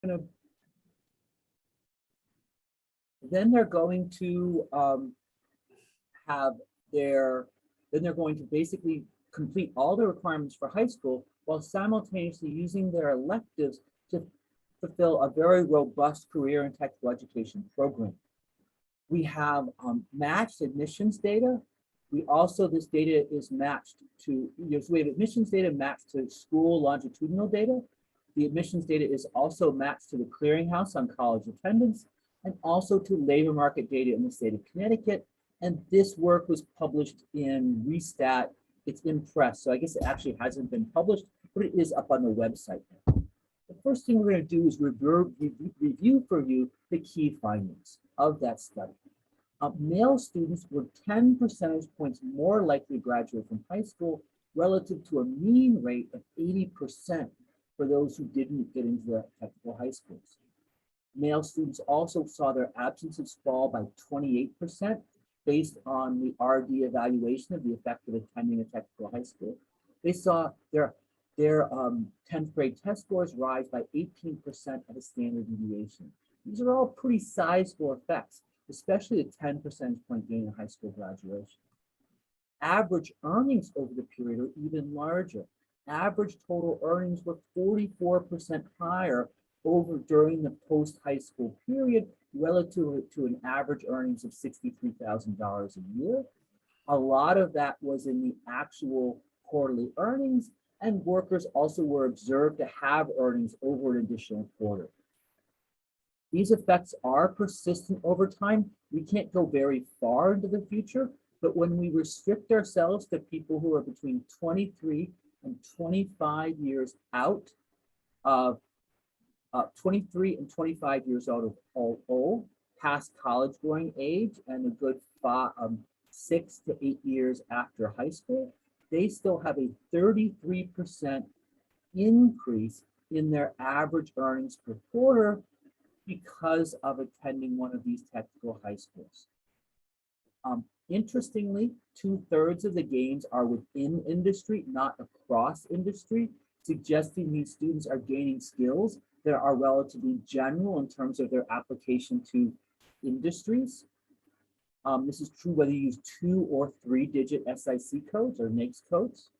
gonna, then they're going to have their, then they're going to basically complete all the requirements for high school while simultaneously using their electives to fulfill a very robust career and technical education program. We have matched admissions data. We also, this data is matched to, so we have admissions data matched to school longitudinal data. The admissions data is also matched to the clearinghouse on college attendance and also to labor market data in the state of Connecticut. And this work was published in Restat. It's in press, so I guess it actually hasn't been published, but it is up on the website. The first thing we're going to do is review for you the key findings of that study. Male students were 10 percentage points more likely to graduate from high school relative to a mean rate of 80% for those who didn't get into the technical high schools. Male students also saw their absences fall by 28% based on the RD evaluation of the effect of attending a technical high school. They saw their 10th grade test scores rise by 18% at a standard deviation. These are all pretty sizable effects, especially a 10 percentage point gain in high school graduation. Average earnings over the period are even larger. Average total earnings were 44% higher during the post-high school period relative to an average earnings of $63,000 a year. A lot of that was in the actual quarterly earnings, and workers also were observed to have earnings over an additional quarter. These effects are persistent over time. We can't go very far into the future, but when we restrict ourselves to people who are between 23 and 25 years out of 23 and 25 years old, past college going age, and a good 6 to 8 years after high school, they still have a 33% increase in their average earnings per quarter because of attending one of these technical high schools. Interestingly, 2/3 of the gains are within industry, not across industry, suggesting these students are gaining skills that are relatively general in terms of their application to industries. This is true whether you use 2 or 3-digit SIC codes or NAICS codes.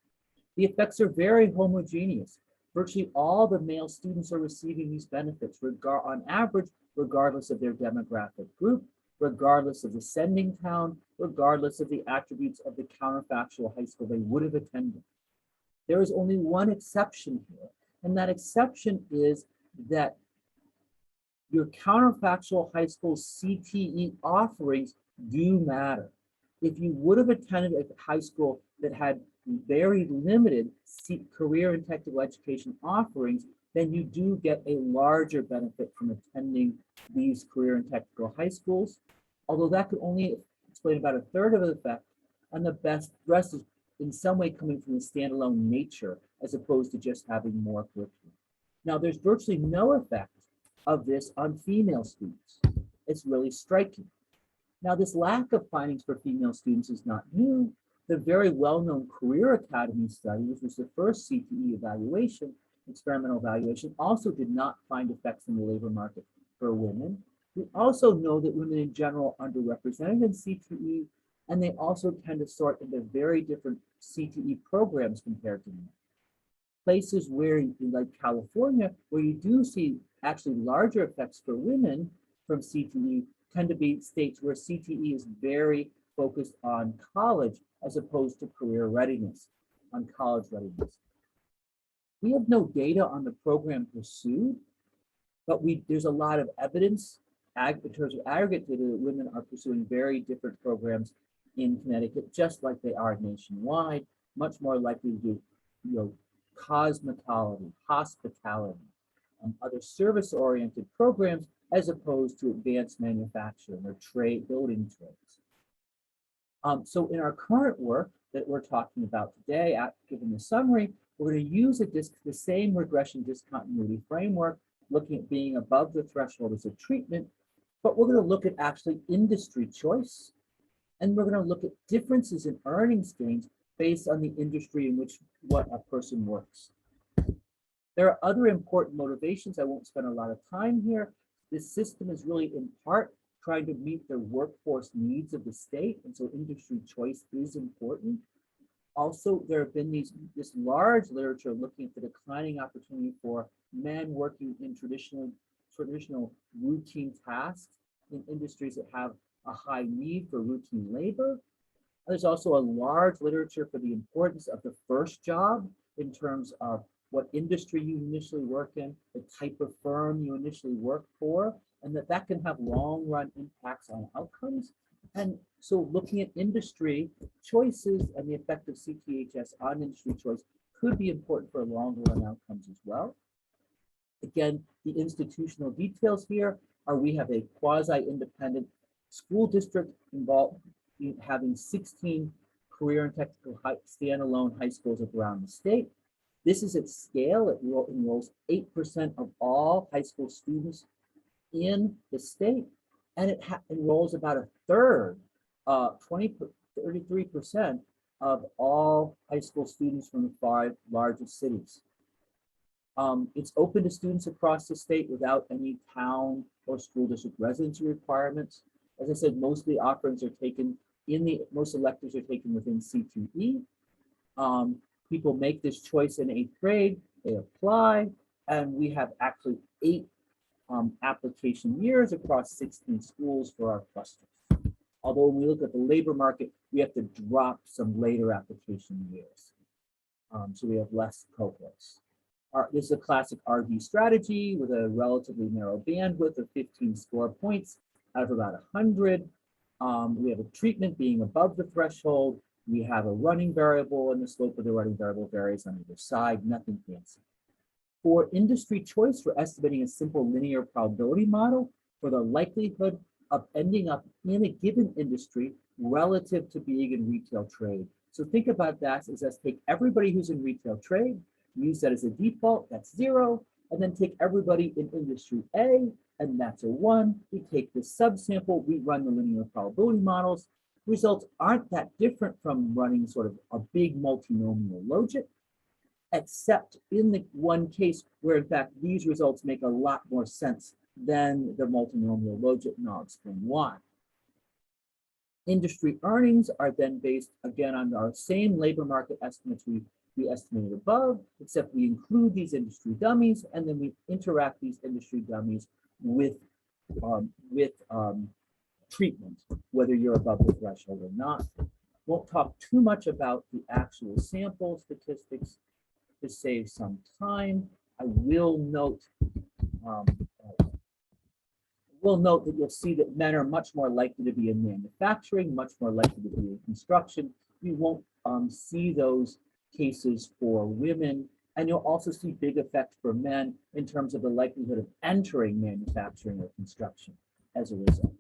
The effects are very homogeneous. Virtually all the male students are receiving these benefits on average, regardless of their demographic group, regardless of the sending town, regardless of the attributes of the counterfactual high school they would have attended. There is only one exception here, and that exception is that your counterfactual high school CTE offerings do matter. If you would have attended a high school that had very limited career and technical education offerings, then you do get a larger benefit from attending these career and technical high schools, although that could only explain about 1/3 of the effect, and the rest is in some way coming from the standalone nature as opposed to just having more curriculum. Now, there's virtually no effect of this on female students. It's really striking. Now, this lack of findings for female students is not new. The very well-known Career Academy study, which was the first CTE evaluation, experimental evaluation, also did not find effects in the labor market for women. We also know that women in general are underrepresented in CTE, and they also tend to sort into very different CTE programs compared to men. Places where, like California, where you do see actually larger effects for women from CTE, tend to be states where CTE is very focused on college as opposed to career readiness, on college readiness. We have no data on the program pursued, but there's a lot of evidence in terms of aggregate data that women are pursuing very different programs in Connecticut, just like they are nationwide, much more likely to do, cosmetology, hospitality, other service-oriented programs, as opposed to advanced manufacturing or building trades. So in our current work that we're talking about today, given the summary, we're going to use the same regression discontinuity framework, looking at being above the threshold as a treatment, but we're going to look at actually industry choice, and we're going to look at differences in earnings gains based on the industry in which what a person works. There are other important motivations. I won't spend a lot of time here. This system is really in part trying to meet the workforce needs of the state. And so industry choice is important. Also, there have been this large literature looking at the declining opportunity for men working in traditional routine tasks in industries that have a high need for routine labor. There's also a large literature for the importance of the first job in terms of what industry you initially work in, the type of firm you initially work for, and that can have long-run impacts on outcomes. And so looking at industry choices and the effect of CTHS on industry choice could be important for longer-run outcomes as well. Again, the institutional details here are we have a quasi-independent school district involved in having 16 career and technical standalone high schools around the state. This is at scale. It enrolls 8% of all high school students in the state, and it enrolls about a third, 33% of all high school students from the 5 largest cities. It's open to students across the state without any town or school district residency requirements. As I said, most of the offerings are taken most electives are taken within CTE. People make this choice in 8th grade, they apply, and we have actually 8 application years across 16 schools for our clusters. Although when we look at the labor market, we have to drop some later application years. So we have less cohorts. This is a classic RD strategy with a relatively narrow bandwidth of 15 score points out of about 100. We have a treatment being above the threshold. We have a running variable, and the slope of the running variable varies on either side, nothing fancy. For industry choice, we're estimating a simple linear probability model for the likelihood of ending up in a given industry relative to being in retail trade. So think about that as let's take everybody who's in retail trade, use that as a default, that's 0, and then take everybody in industry A, and that's a 1. We take this subsample, we run the linear probability models. Results aren't that different from running sort of a big multinomial logit, except in the one case where in fact these results make a lot more sense than the multinomial logit, and I'll explain why. Industry earnings are then based again on our same labor market estimates we estimated above, except we include these industry dummies, and then we interact these industry dummies with treatment, whether you're above the threshold or not. Won't talk too much about the actual sample statistics to save some time. I will note that you'll see that men are much more likely to be in manufacturing, much more likely to be in construction. You won't see those cases for women, and you'll also see big effects for men in terms of the likelihood of entering manufacturing or construction as a result.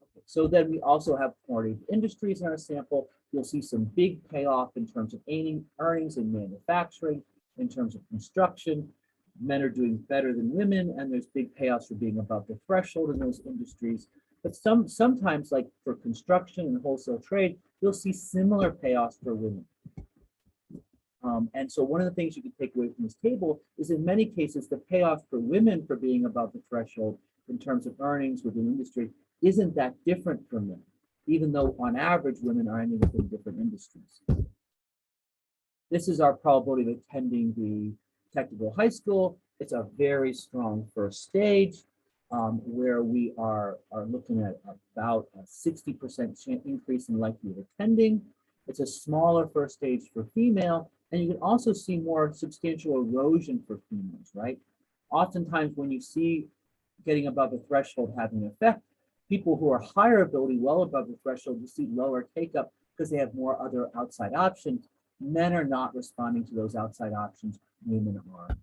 Okay, so then we also have commodity industries in our sample. You'll see some big payoff in terms of earnings in manufacturing, in terms of construction. Men are doing better than women, and there's big payoffs for being above the threshold in those industries. But sometimes, like for construction and wholesale trade, you'll see similar payoffs for women. And so one of the things you can take away from this table is in many cases, the payoff for women for being above the threshold in terms of earnings within industry isn't that different from men, even though on average, women are ending up in different industries. This is our probability of attending the technical high school. It's a very strong first stage where we are looking at about a 60% increase in likelihood of attending. It's a smaller first stage for female, and you can also see more substantial erosion for females, right? Oftentimes when you see getting above the threshold having an effect, people who are higher ability, well above the threshold, you see lower take up because they have more other outside options. Men are not responding to those outside options, women are.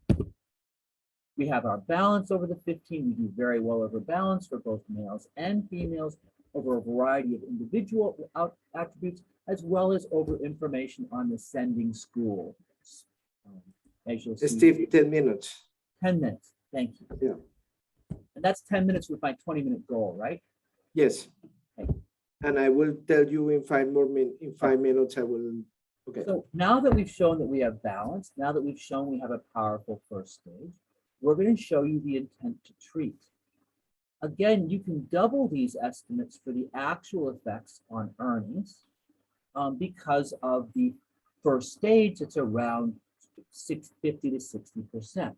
We have our balance over the 15. We do very well over balance for both males and females over a variety of individual attributes, as well as over information on the sending school. As you'll see, Steve, 10 minutes. 10 minutes, thank you. Yeah. And that's 10 minutes with my 20-minute goal, right? Yes. Okay. And I will tell you in 5 minutes, I will Okay. So now that we've shown that we have balance, now that we've shown we have a powerful first stage, we're going to show you the intent to treat. Again, you can double these estimates for the actual effects on earnings because of the first stage, it's around 50 to 60%.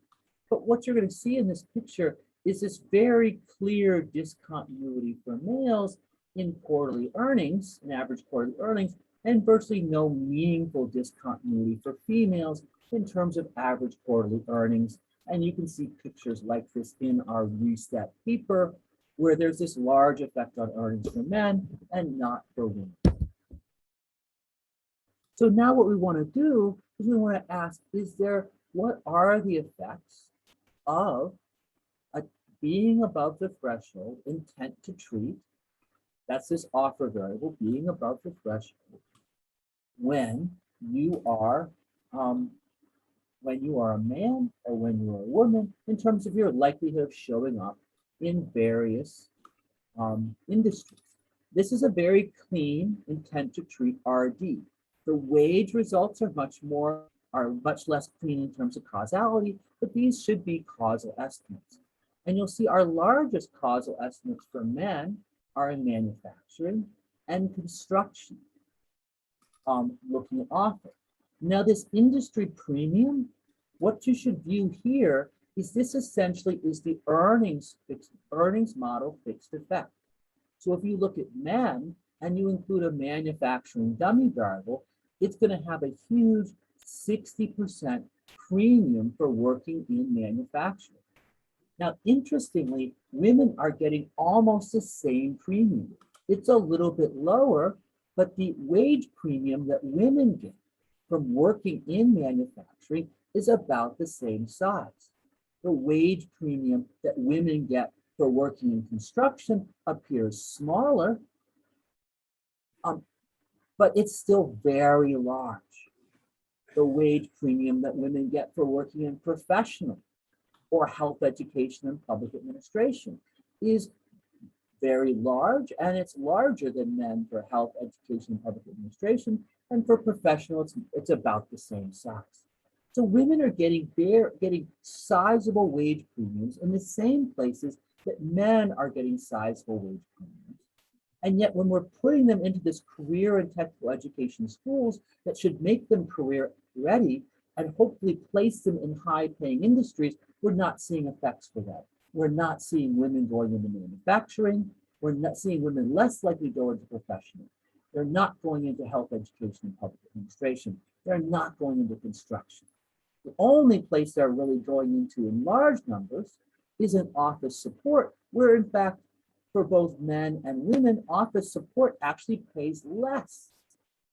But what you're going to see in this picture is this very clear discontinuity for males in quarterly earnings, in average quarterly earnings, and virtually no meaningful discontinuity for females in terms of average quarterly earnings. And you can see pictures like this in our reset paper, where there's this large effect on earnings for men and not for women. So now what we want to do is we want to ask, what are the effects of being above the threshold, intent to treat? That's this offer variable, being above the threshold, when you are a man or when you are a woman, in terms of your likelihood of showing up in various industries. This is a very clean intent to treat RD. The wage results are much less clean in terms of causality, but these should be causal estimates. And you'll see our largest causal estimates for men are in manufacturing and construction, looking at offer. Now this industry premium, what you should view here is this essentially is the earnings model fixed effect. So if you look at men and you include a manufacturing dummy variable, it's going to have a huge 60% premium for working in manufacturing. Now, interestingly, women are getting almost the same premium. It's a little bit lower, but the wage premium that women get from working in manufacturing is about the same size. The wage premium that women get for working in construction appears smaller, but it's still very large. The wage premium that women get for working in professional or health education and public administration is very large, and it's larger than men for health education and public administration, and for professional, it's about the same size. So women are getting sizable wage premiums in the same places that men are getting sizable wage premiums. And yet when we're putting them into this career and technical education schools that should make them career ready and hopefully place them in high paying industries, we're not seeing effects for that. We're not seeing women going into manufacturing. We're not seeing women less likely go into professional. They're not going into health education and public administration. They're not going into construction. The only place they're really going into in large numbers is in office support, where in fact, for both men and women, office support actually pays less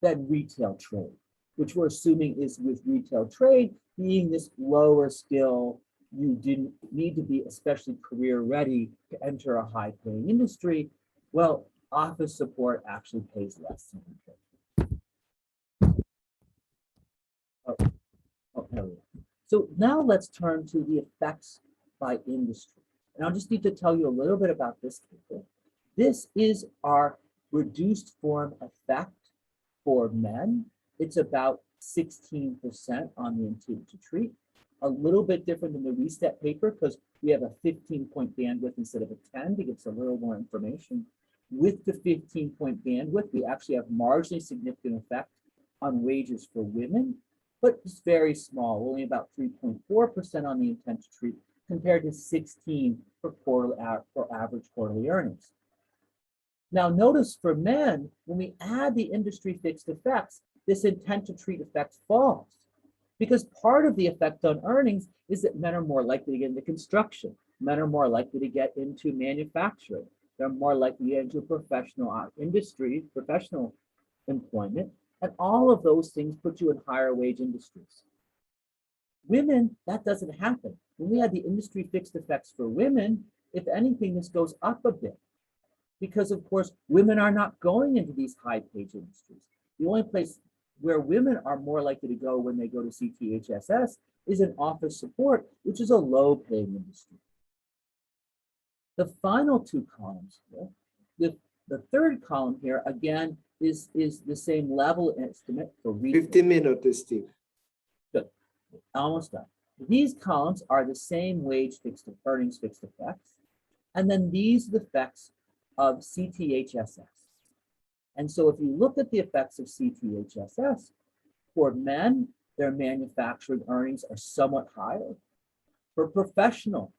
than retail trade, which we're assuming is with retail trade being this lower skill. You didn't need to be especially career ready to enter a high paying industry. Well, office support actually pays less than retail. There we go. So now let's turn to the effects by industry. And I'll just need to tell you a little bit about this paper. This is our reduced form effect for men. It's about 16% on the intent to treat. A little bit different than the reset paper because we have a 15-point bandwidth instead of a 10 to give us a little more information. With the 15-point bandwidth, we actually have marginally significant effect on wages for women, but it's very small, only about 3.4% on the intent to treat compared to 16 for average quarterly earnings. Now notice for men, when we add the industry fixed effects, this intent to treat effect falls because part of the effect on earnings is that men are more likely to get into construction. Men are more likely to get into manufacturing. They're more likely to get into professional industry, professional employment, and all of those things put you in higher wage industries. Women, that doesn't happen. When we had the industry fixed effects for women, if anything, this goes up a bit because, of course, women are not going into these high-paid industries. The only place where women are more likely to go when they go to CTHSS is in office support, which is a low-paying industry. The final two columns here, the third column here, again, is the same level estimate for retail. 15 minutes, Steve. Almost done. These columns are the same wage fixed earnings fixed effects. And then these are the effects of CTHSS. And so if you look at the effects of CTHSS, for men, their manufacturing earnings are somewhat higher. For professional,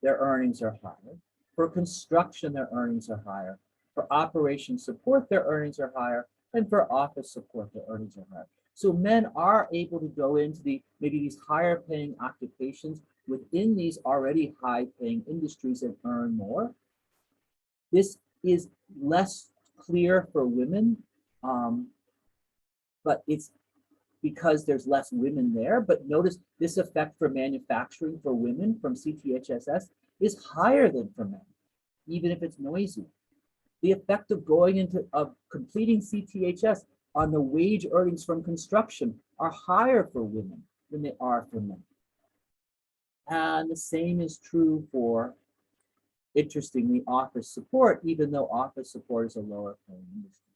their earnings are higher. For construction, their earnings are higher. For operation support, their earnings are higher. And for office support, their earnings are higher. So men are able to go into maybe these higher paying occupations within these already high paying industries and earn more. This is less clear for women, but it's because there's less women there. But notice this effect for manufacturing for women from CTHSS is higher than for men, even if it's noisy. The effect of completing CTHS on the wage earnings from construction are higher for women than they are for men. And the same is true for, interestingly, office support, even though office support is a lower paying industry.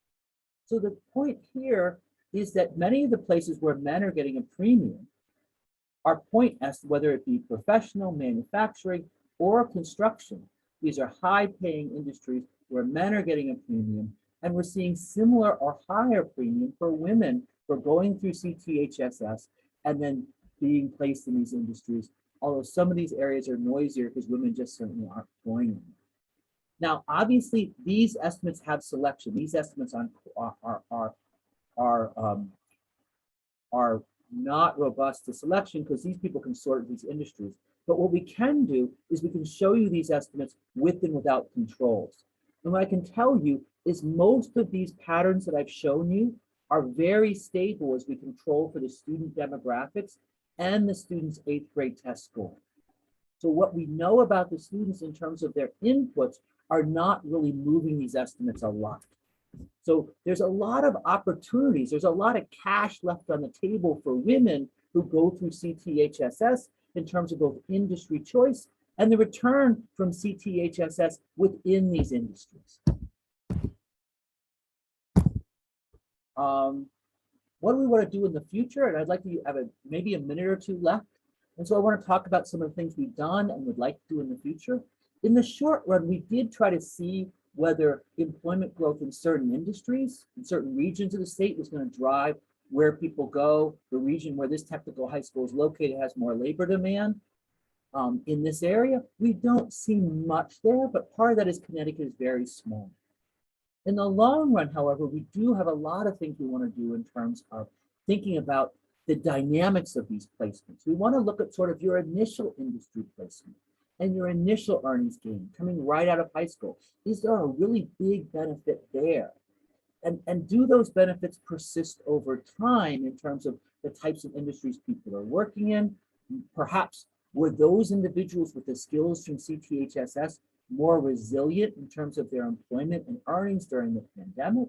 So the point here is that many of the places where men are getting a premium are point estimates, whether it be professional, manufacturing, or construction. These are high paying industries where men are getting a premium, and we're seeing similar or higher premium for women for going through CTHSS and then being placed in these industries, although some of these areas are noisier because women just certainly aren't going in. Now, obviously, these estimates have selection. These estimates are not robust to selection because these people can sort these industries. But what we can do is we can show you these estimates with and without controls. And what I can tell you is most of these patterns that I've shown you are very stable as we control for the student demographics and the students' 8th grade test score. So what we know about the students in terms of their inputs are not really moving these estimates a lot. So there's a lot of opportunities. There's a lot of cash left on the table for women who go through CTHSS in terms of both industry choice and the return from CTHSS within these industries. What do we want to do in the future? And I'd like to have maybe a minute or two left. And so I want to talk about some of the things we've done and would like to do in the future. In the short run, we did try to see whether employment growth in certain industries, in certain regions of the state was going to drive where people go. The region where this technical high school is located has more labor demand. In this area, we don't see much there, but part of that is Connecticut is very small. In the long run, however, we do have a lot of things we want to do in terms of thinking about the dynamics of these placements. We want to look at sort of your initial industry placement and your initial earnings gain coming right out of high school. Is there a really big benefit there? And do those benefits persist over time in terms of the types of industries people are working in? Perhaps were those individuals with the skills from CTHSS more resilient in terms of their employment and earnings during the pandemic?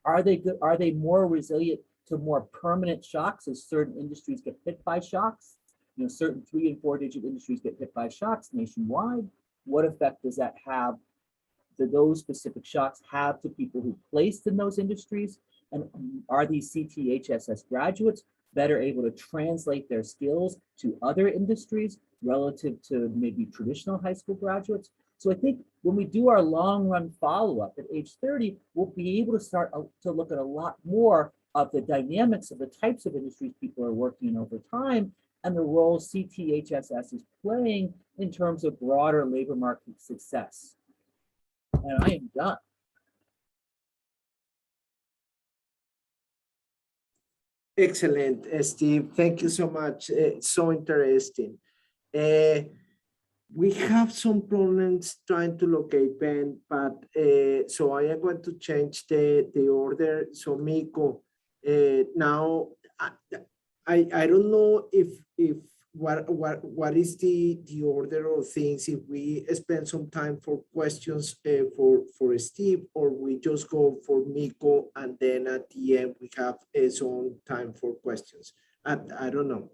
Are they more resilient to more permanent shocks as certain industries get hit by shocks? You know, certain 3- and 4-digit industries get hit by shocks nationwide. What effect does that have? Do those specific shocks have to people who placed in those industries? And are these CTHSS graduates better able to translate their skills to other industries relative to maybe traditional high school graduates? So I think when we do our long run follow-up at age 30, we'll be able to start to look at a lot more of the dynamics of the types of industries people are working in over time and the role CTHSS is playing in terms of broader labor market success. And I am done. Excellent, Steve. Thank you so much. So interesting. We have some problems trying to locate Ben, but so I am going to change the order. So Miko, now I don't know if what is the order of things, if we spend some time for questions for Steve, or we just go for Miko and then at the end we have some time for questions. I don't know.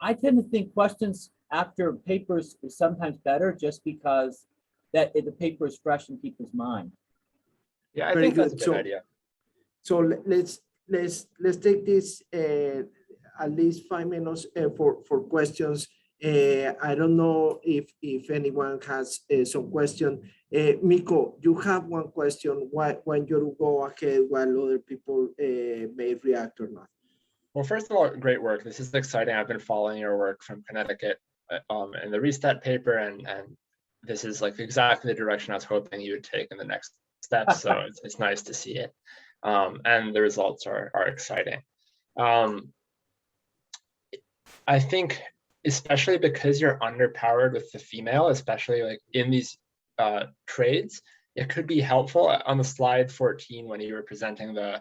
I tend to think questions after papers is sometimes better just because that the paper is fresh in people's mind. Yeah, I Very think that's a good. good idea. So let's take this at least 5 minutes for questions. I don't know if anyone has some question. Miko, you have one question. Why you go ahead while other people may react or not? Well, first of all, great work. This is exciting. I've been following your work from Connecticut in the RESTAT paper, and this is like exactly the direction I was hoping you would take in the next steps. So it's nice to see it. And the results are exciting. I think especially because you're underpowered with the female, especially like in these trades, it could be helpful on the slide 14 when you were presenting the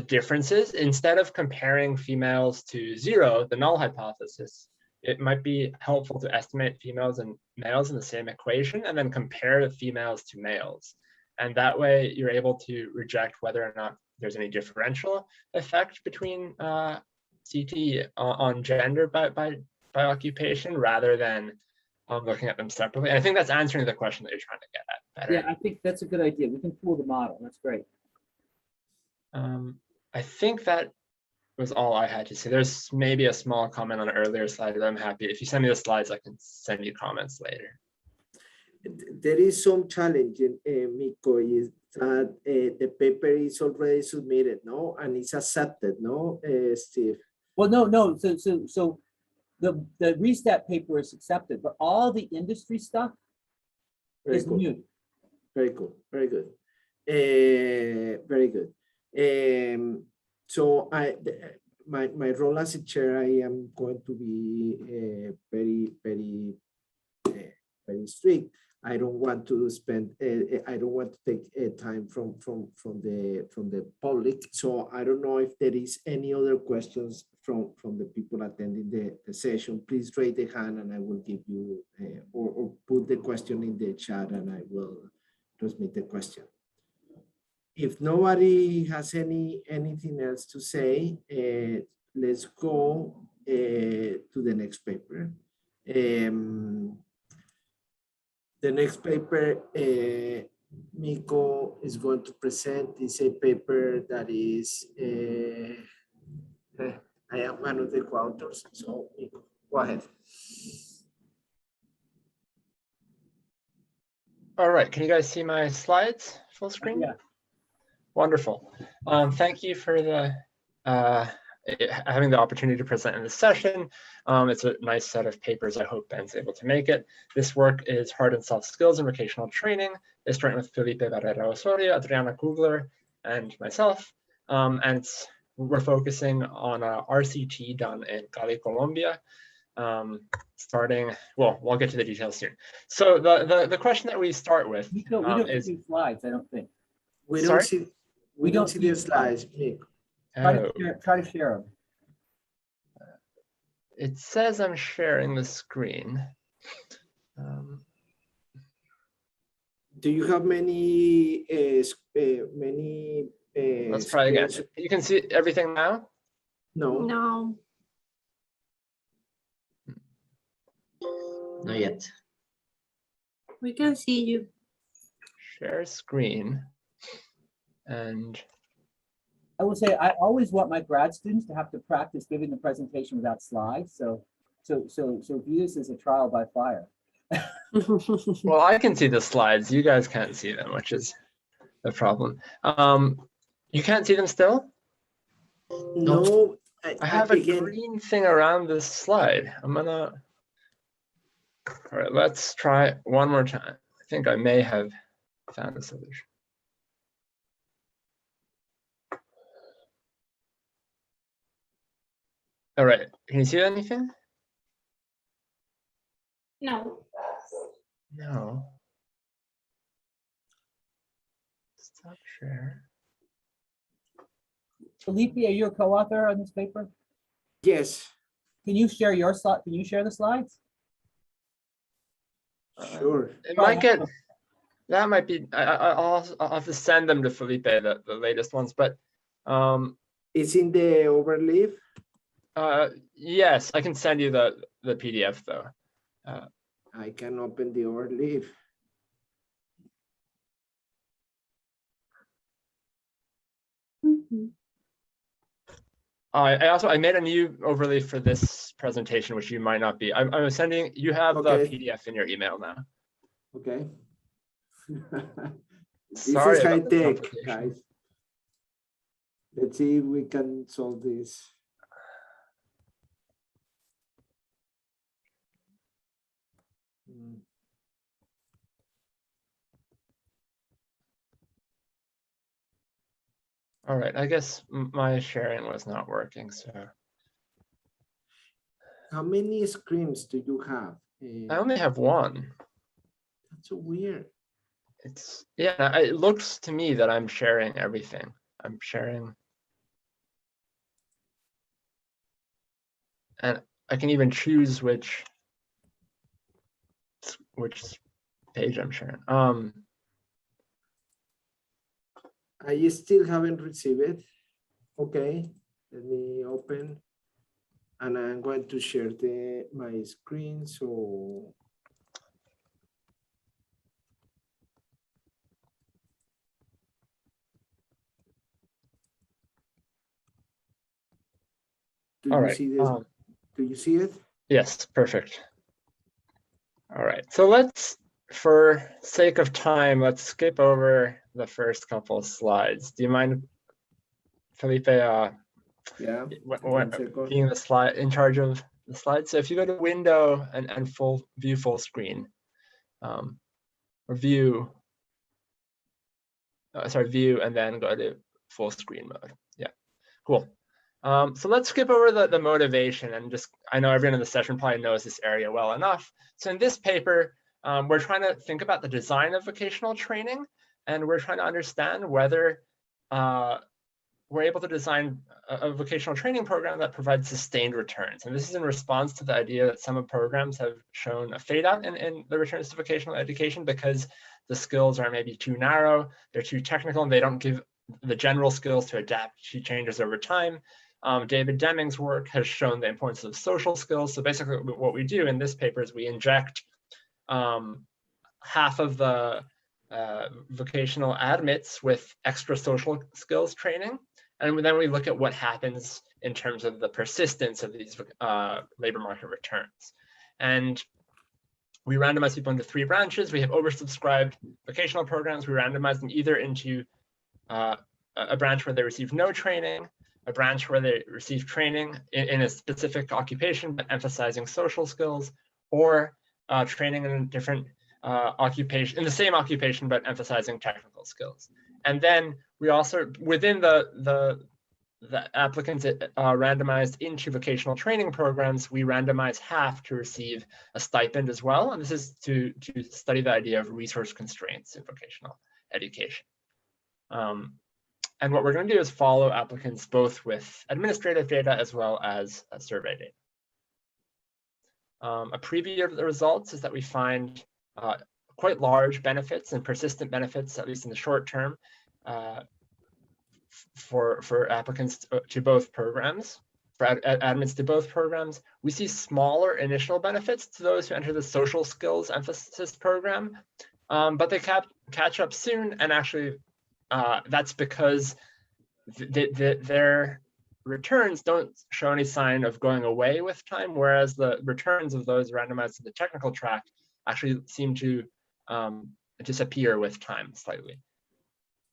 differences. Instead of comparing females to 0, the null hypothesis, it might be helpful to estimate females and males in the same equation and then compare the females to males. And that way you're able to reject whether or not there's any differential effect between CT on gender by occupation rather than looking at them separately. And I think that's answering the question that you're trying to get at better. Yeah, I think that's a good idea. We can pool the model. That's great. I think that was all I had to say. There's maybe a small comment on an earlier slide that I'm happy. If you send me the slides, I can send you comments later. There is some challenge in Miko, is that the paper is already submitted, no? And it's accepted, no, Steve? Well, no. So the RESTAT paper is accepted, but all the industry stuff Very is cool. new. Very cool. Very good. Very good. So my role as a chair, I am going to be very strict. I don't want to spend. I don't want to take time from the public. So I don't know if there is any other questions from the people attending the session. Please raise the hand, and I will give you or put the question in the chat, and I will transmit the question. If nobody has anything else to say, let's go to the next paper. The next paper Miko is going to present is a paper that is, I am one of the co-authors, so Miko, go ahead. All right, can you guys see my slides full screen? Yeah. Wonderful. Thank you for having the opportunity to present in this session. It's a nice set of papers. I hope Ben's able to make it. This work is hard and soft skills and vocational training. It's joint with Felipe Barrera Osorio, Adriana Kugler, and myself. And we're focusing on RCT done in Cali, Colombia. Starting, well, we'll get to the details soon. So the question that we start with We don't is see slides, I don't think. We don't see the slides, Miko. Try to share them. It says I'm sharing the screen. Do you have many Let's try again. screens? You can see everything now? No. No. Not yet. We can see you. Share screen. And I will say, I always want my grad students to have to practice giving the presentation without slides. So view this as a trial by fire. well, I can see the slides. You guys can't see them, which is the problem. You can't see them still? No. I have a green thing around this slide. All right, let's try one more time. I think I may have found a solution. All right, can you see anything? No. No. Stop share. Felipe, are you a co-author on this paper? Yes. Can you share your slide? Can you share the slides? Sure. It might get, that might be, I'll have to send them to Felipe, the latest ones, but It's in the overlay. yes, I can send you the PDF though. I can open the overlay. Mhm. I made a new overlay for this presentation, which you might not be. I'm sending, you have the Okay. PDF in your email now. Okay. This Sorry is high about the tech, complication. guys. Let's see if we can solve this. Mm. All right, I guess my sharing was not working, so. How many screens do you have? I only have one. That's so weird. Yeah, it looks to me that I'm sharing everything. I'm sharing. And I can even choose which page I'm sharing. I still haven't received it. Okay, let me open. And I'm going to share my screen. So do all you right. see this? Do you see it? Yes, perfect. All right, so let's, for sake of time, let's skip over the first couple of slides. Do you mind, Felipe, Yeah. 1 second. being the slide in charge of the slides? So if you go to Window and view full screen, or view, view and then go to full screen mode. Yeah, cool. So let's skip over the motivation and just, I know everyone in the session probably knows this area well enough. So in this paper, we're trying to think about the design of vocational training, and we're trying to understand whether we're able to design a vocational training program that provides sustained returns. And this is in response to the idea that some programs have shown a fade out in the returns to vocational education because the skills are maybe too narrow, they're too technical, and they don't give the general skills to adapt to changes over time. David Deming's work has shown the importance of social skills. So basically what we do in this paper is we inject half of the vocational admits with extra social skills training. And then we look at what happens in terms of the persistence of these labor market returns. And we randomize people into 3 branches. We have oversubscribed vocational programs. We randomize them either into a branch where they receive no training, a branch where they receive training in a specific occupation, but emphasizing social skills, or training in a different occupation, in the same occupation, but emphasizing technical skills. And then we also, within the applicants randomized into vocational training programs, we randomize half to receive a stipend as well. And this is to study the idea of resource constraints in vocational education. And what we're going to do is follow applicants both with administrative data as well as survey data. A preview of the results is that we find quite large benefits and persistent benefits, at least in the short term, for applicants to both programs, for admits to both programs. We see smaller initial benefits to those who enter the social skills emphasis program, but they catch up soon, and actually that's because their returns don't show any sign of going away with time, whereas the returns of those randomized to the technical track actually seem to disappear with time slightly.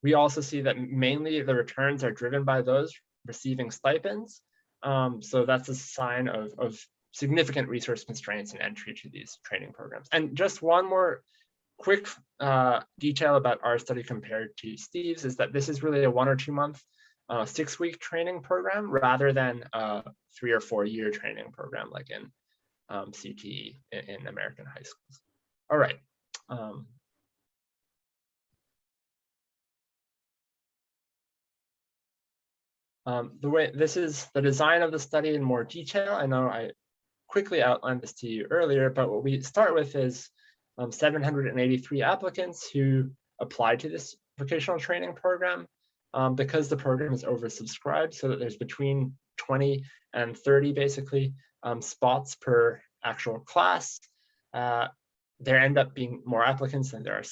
We also see that mainly the returns are driven by those receiving stipends. So that's a sign of significant resource constraints in entry to these training programs. And just one more quick detail about our study compared to Steve's is that this is really a 1 or 2 month 6-week training program rather than a 3 or 4 year training program like in CTE in American high schools. All right. The way this is the design of the study in more detail. I know I quickly outlined this to you earlier, but what we start with is 783 applicants who applied to this vocational training program because the program is oversubscribed, so that there's between 20 and 30 basically spots per actual class. There end up being more applicants than there are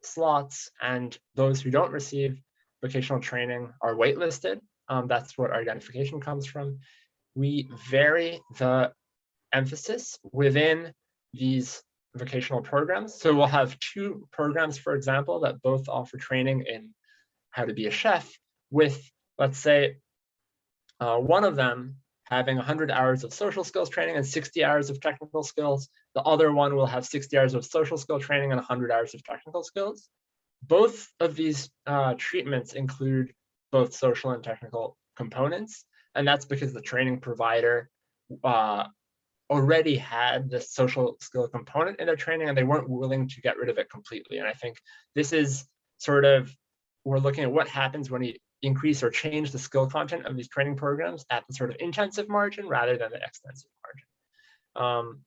slots, and those who don't receive vocational training are waitlisted. That's what our identification comes from. We vary the emphasis within these vocational programs. So we'll have 2 programs, for example, that both offer training in how to be a chef, with, let's say, one of them having 100 hours of social skills training and 60 hours of technical skills. The other one will have 60 hours of social skill training and 100 hours of technical skills. Both of these treatments include both social and technical components, and that's because the training provider already had the social skill component in their training, and they weren't willing to get rid of it completely. And I think this is sort of, we're looking at what happens when you increase or change the skill content of these training programs at the sort of intensive margin rather than the extensive margin.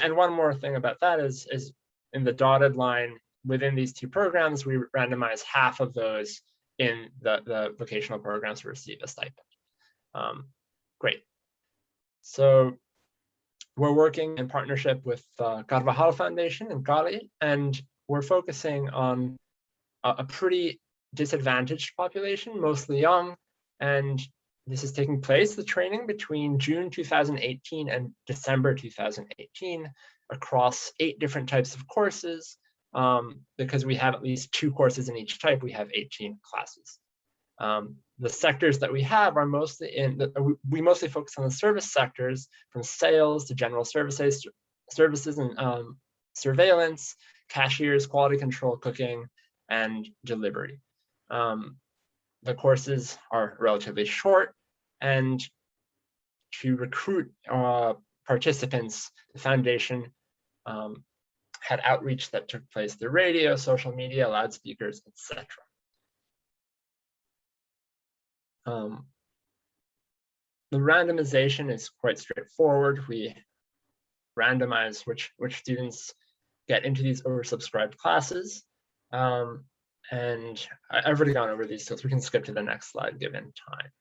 And one more thing about that is in the dotted line within these 2 programs, we randomize half of those in the vocational programs to receive a stipend. Great. So we're working in partnership with Carvajal Foundation in Cali, and we're focusing on a pretty disadvantaged population, mostly young. And this is taking place, the training, between June 2018 and December 2018 across 8 different types of courses. Because we have at least 2 courses in each type, we have 18 classes. The sectors that we have are mostly we mostly focus on the service sectors, from sales to general services and surveillance, cashiers, quality control, cooking, and delivery. The courses are relatively short, and to recruit participants, the foundation had outreach that took place through radio, social media, loudspeakers, etc. The randomization is quite straightforward. We randomize which students get into these oversubscribed classes. And I've already gone over these, so we can skip to the next slide given time.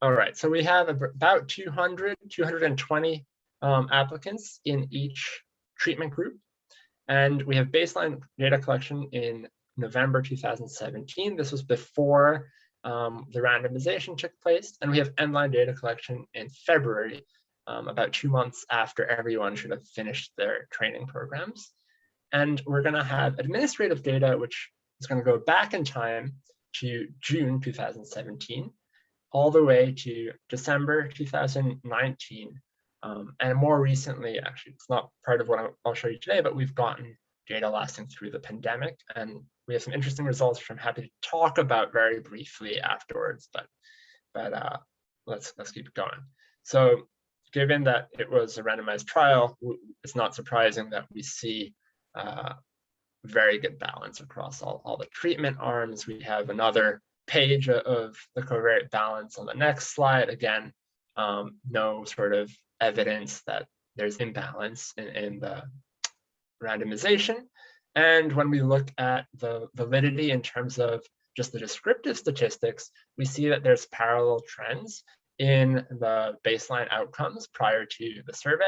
All right, so we have about 220 applicants in each treatment group. And we have baseline data collection in November 2017. This was before the randomization took place. And we have end-line data collection in February, about 2 months after everyone should have finished their training programs. And we're going to have administrative data, which is going to go back in time to June 2017, all the way to December 2019. And more recently, actually, it's not part of what I'll show you today, but we've gotten data lasting through the pandemic. And we have some interesting results, which I'm happy to talk about very briefly afterwards, but let's keep going. So given that it was a randomized trial, it's not surprising that we see very good balance across all the treatment arms. We have another page of the covariate balance on the next slide. Again, no sort of evidence that there's imbalance in the randomization. And when we look at the validity in terms of just the descriptive statistics, we see that there's parallel trends in the baseline outcomes prior to the survey,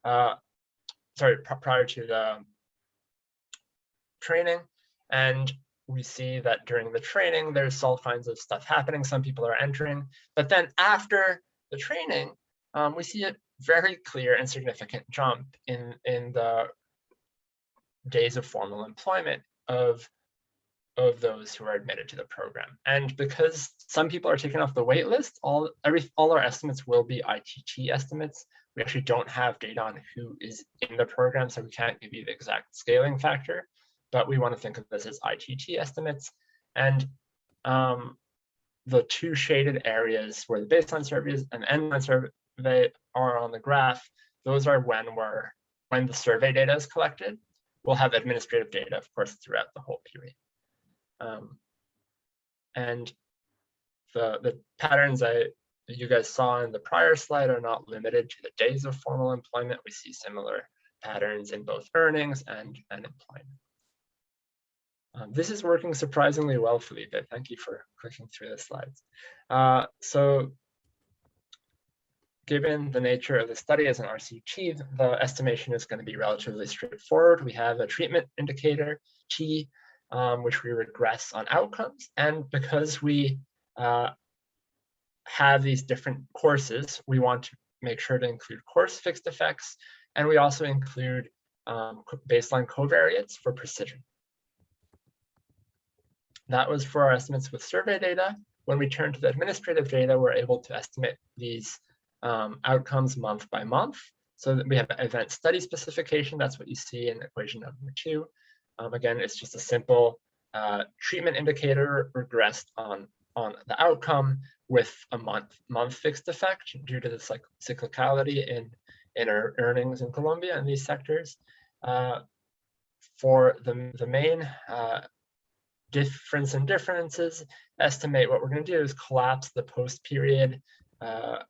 prior to the training. And we see that during the training, there's all kinds of stuff happening. Some people are entering, but then after the training, we see a very clear and significant jump in the days of formal employment of those who are admitted to the program. And because some people are taken off the wait list, all our estimates will be ITT estimates. We actually don't have data on who is in the program, so we can't give you the exact scaling factor, but we want to think of this as ITT estimates. And the 2 shaded areas where the baseline surveys and end-line survey are on the graph, those are when the survey data is collected. We'll have administrative data, of course, throughout the whole period. And the patterns you guys saw in the prior slide are not limited to the days of formal employment. We see similar patterns in both earnings and employment. This is working surprisingly well, Felipe. Thank you for clicking through the slides. So given the nature of the study as an RCT, the estimation is going to be relatively straightforward. We have a treatment indicator, T, which we regress on outcomes. And because we have these different courses, we want to make sure to include course fixed effects, and we also include baseline covariates for precision. That was for our estimates with survey data. When we turn to the administrative data, we're able to estimate these outcomes month by month. So that we have event study specification. That's what you see in equation number 2. Again, it's just a simple treatment indicator regressed on the outcome with a month fixed effect due to the cyclicality in our earnings in Colombia and these sectors. For the main difference and differences estimate, what we're going to do is collapse the post-period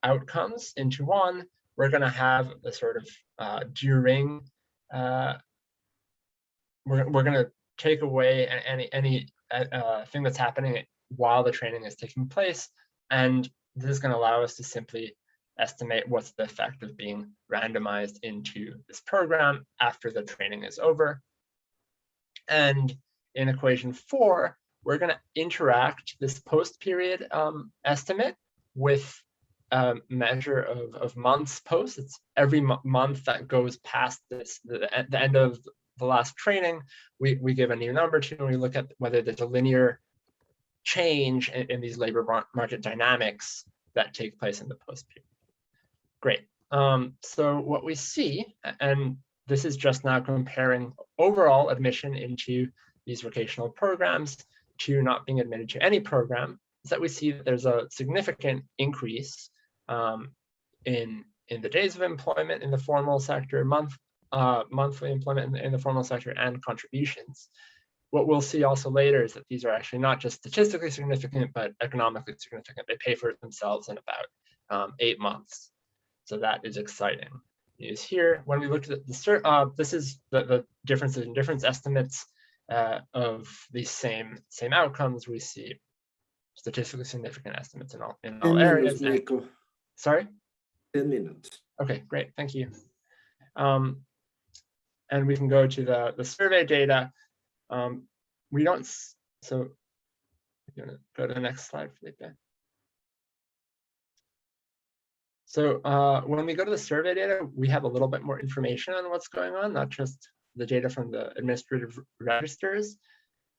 outcomes into one. We're going to have a sort of during, we're going to take away any thing that's happening while the training is taking place. And this is going to allow us to simply estimate what's the effect of being randomized into this program after the training is over. And in equation 4, we're going to interact this post-period estimate with a measure of months post. It's every month that goes past this, the end of the last training, we give a new number to, and we look at whether there's a linear change in these labor market dynamics that take place in the post-period. Great. So what we see, and this is just now comparing overall admission into these vocational programs to not being admitted to any program, is that we see that there's a significant increase in the days of employment in the formal sector, monthly employment in the formal sector, and contributions. What we'll see also later is that these are actually not just statistically significant, but economically significant. They pay for it themselves in about 8 months. So that is exciting news here. When we looked at this is the differences in difference estimates of these same outcomes. We see statistically significant estimates in all areas. Sorry? 10 minutes. Okay, great, thank you. And we can go to the survey data. We don't, so you're gonna go to the next slide, Felipe. So when we go to the survey data, we have a little bit more information on what's going on, not just the data from the administrative registers.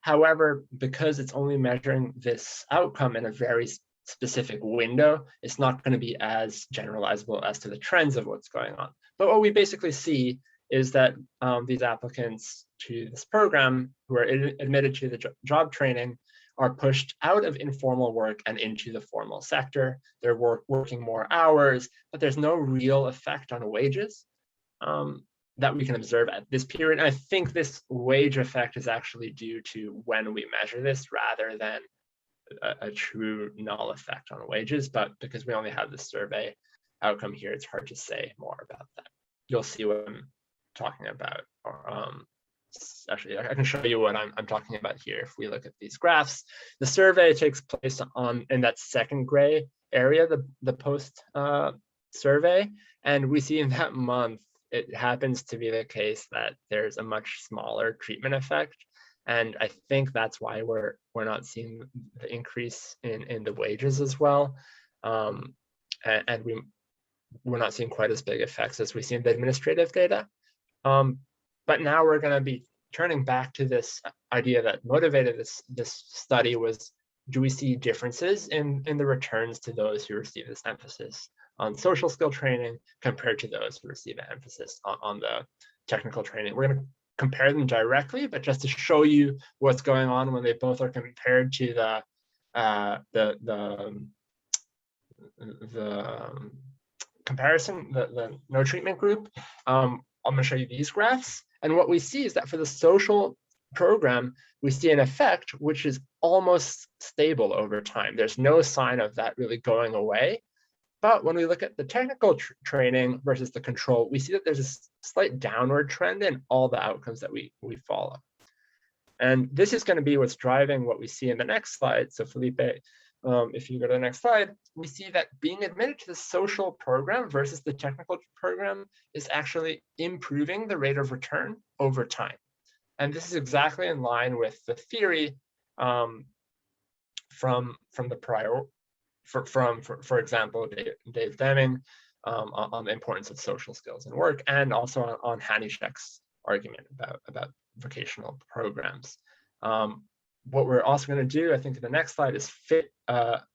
However, because it's only measuring this outcome in a very specific window, it's not going to be as generalizable as to the trends of what's going on. But what we basically see is that these applicants to this program who are admitted to the job training are pushed out of informal work and into the formal sector. They're working more hours, but there's no real effect on wages that we can observe at this period. And I think this wage effect is actually due to when we measure this rather than a true null effect on wages. But because we only have the survey outcome here, it's hard to say more about that. You'll see what I'm talking about. Actually, I can show you what I'm talking about here. If we look at these graphs, the survey takes place in that second gray area, the post survey, and we see in that month it happens to be the case that there's a much smaller treatment effect, and I think that's why we're not seeing the increase in the wages as well, and we're not seeing quite as big effects as we see in the administrative data. But now we're going to be turning back to this idea that motivated this study was, do we see differences in the returns to those who receive this emphasis on social skill training compared to those who receive an emphasis on the technical training? We're going to compare them directly, but just to show you what's going on when they both are compared to the comparison, the no treatment group. I'm going to show you these graphs. And what we see is that for the social program, we see an effect which is almost stable over time. There's no sign of that really going away. But when we look at the technical training versus the control, we see that there's a slight downward trend in all the outcomes that we follow. And this is going to be what's driving what we see in the next slide. So Felipe, if you go to the next slide, we see that being admitted to the social program versus the technical program is actually improving the rate of return over time. And this is exactly in line with the theory from the prior, for example, Dave Deming on the importance of social skills in work, and also on Haníšek's argument about vocational programs. What we're also going to do, I think, in the next slide is fit.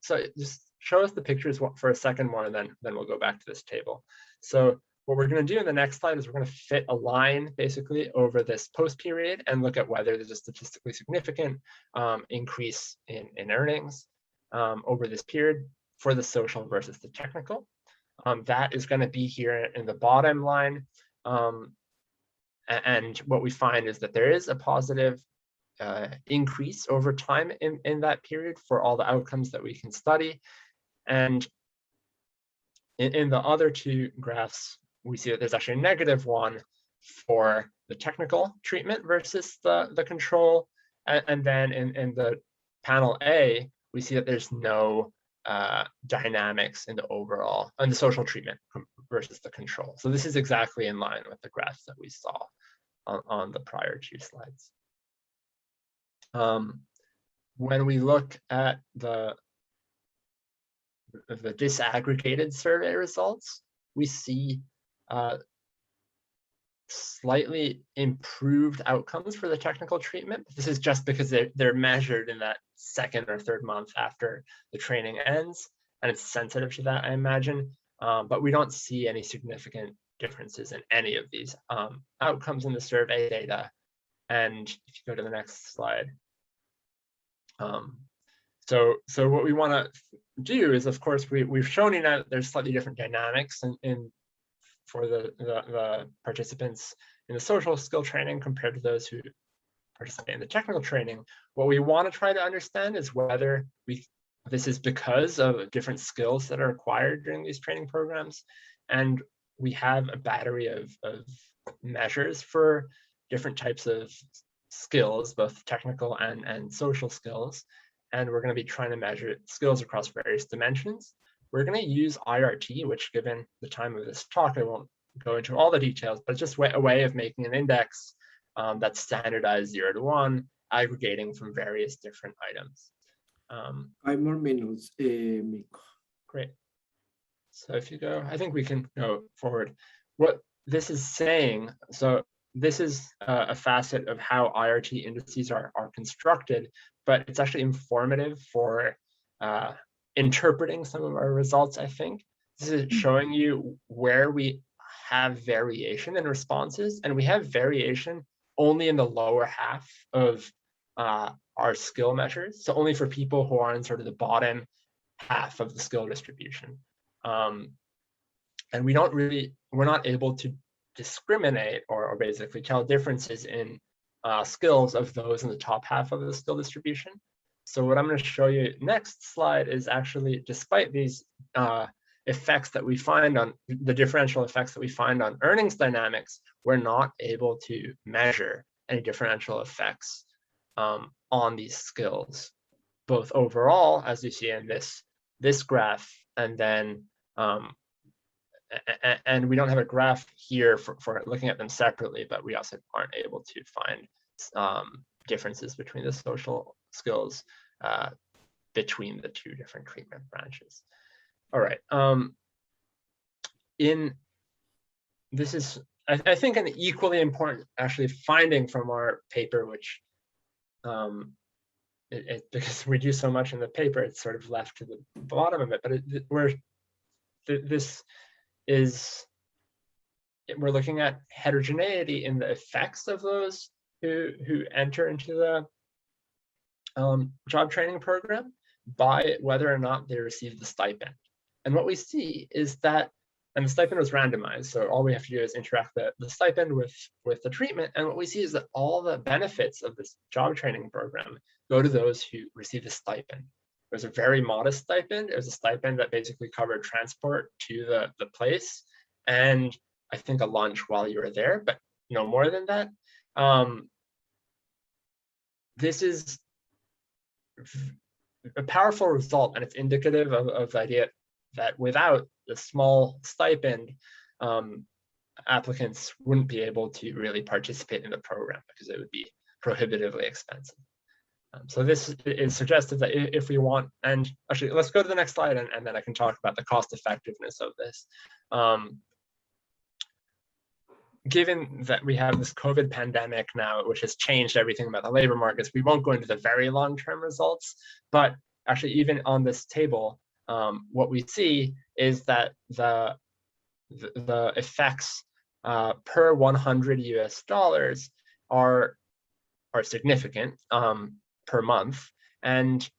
So just show us the pictures for a second more, and then we'll go back to this table. So what we're going to do in the next slide is we're going to fit a line basically over this post period and look at whether there's a statistically significant increase in earnings over this period for the social versus the technical. That is going to be here in the bottom line. And what we find is that there is a positive increase over time in that period for all the outcomes that we can study. And in the other two graphs, we see that there's actually a negative one for the technical treatment versus the control. And then in the panel A, we see that there's no dynamics in the overall, and the social treatment versus the control. So this is exactly in line with the graphs that we saw on the prior two slides. When we look at the disaggregated survey results, we see slightly improved outcomes for the technical treatment. This is just because they're measured in that second or third month after the training ends, and it's sensitive to that, I imagine. But we don't see any significant differences in any of these outcomes in the survey data. And if you go to the next slide. So what we want to do is, of course, we've shown you now that there's slightly different dynamics for the participants in the social skill training compared to those who participate in the technical training. What we want to try to understand is whether this is because of different skills that are acquired during these training programs. And we have a battery of measures for different types of skills, both technical and social skills. And we're going to be trying to measure skills across various dimensions. We're going to use IRT, which, given the time of this talk, I won't go into all the details, but it's just a way of making an index that's standardized 0 to 1, aggregating from various different items. 5 more minutes, Miko. Great. So if you go, I think we can go forward. What this is saying, so this is a facet of how IRT indices are constructed, but it's actually informative for interpreting some of our results, I think. This is showing you where we have variation in responses, and we have variation only in the lower half of our skill measures. So only for people who are in sort of the bottom half of the skill distribution. And we're not able to discriminate or basically tell differences in skills of those in the top half of the skill distribution. So what I'm going to show you next slide is actually, despite these effects that we find on the differential effects that we find on earnings dynamics, we're not able to measure any differential effects on these skills, both overall, as you see in this graph, and then and we don't have a graph here for looking at them separately, but we also aren't able to find differences between the social skills between the two different treatment branches. All right. This is, I think, an equally important actually finding from our paper, which because we do so much in the paper, it's sort of left to the bottom of it. But we're looking at heterogeneity in the effects of those who enter into the job training program by whether or not they receive the stipend. And what we see is that, and the stipend was randomized, so all we have to do is interact the stipend with the treatment. And what we see is that all the benefits of this job training program go to those who receive the stipend. It was a very modest stipend. It was a stipend that basically covered transport to the place, and I think a lunch while you were there, but no more than that. This is a powerful result, and it's indicative of the idea that without the small stipend, applicants wouldn't be able to really participate in the program because it would be prohibitively expensive. So this is suggestive that if we want, and actually let's go to the next slide and then I can talk about the cost effectiveness of this. Given that we have this COVID pandemic now, which has changed everything about the labor markets, we won't go into the very long-term results, but actually even on this table, what we see is that the effects per 100 US dollars are significant per month. And